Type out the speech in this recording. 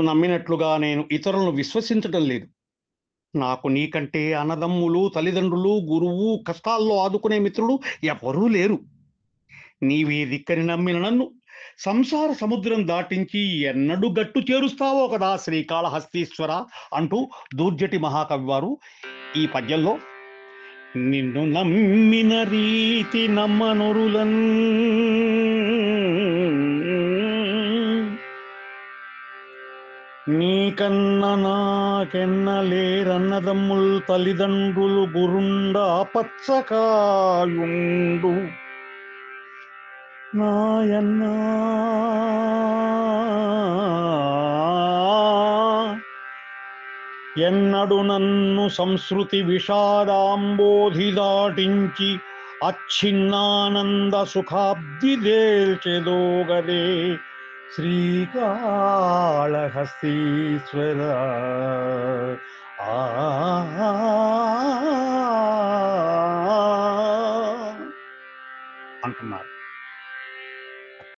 నమ్మినట్లుగా నేను ఇతరులను విశ్వసించటం లేదు. నాకు నీకంటే అన్నదమ్ములు, తల్లిదండ్రులు, గురువు, కష్టాల్లో ఆదుకునే మిత్రుడు ఎవరూ లేరు. నీవే దిక్కని నమ్మిన నన్ను సంసార సముద్రం దాటించి ఎన్నడు గట్టు చేరుస్తావో కదా శ్రీకాళహస్తీశ్వర అంటూ దూర్జటి మహాకవి వారు ఈ పద్యంలో నిన్ను నమ్మిన రీతి నమ్మనొరులన్ నీకన్న నాకెన్నలేరన్నదమ్ముల్ తల్లిదండ్రులు గురుండా పచ్చకాయుండు నాయన్నా ఎన్నడు నన్ను సంస్కృతి విషాదాంబోధి దాటించి అచ్ఛిన్నానంద సుఖాబ్ది దేల్చెదోగదే శ్రీకాళహస్తీశ్వర ఆ అంటున్నారు.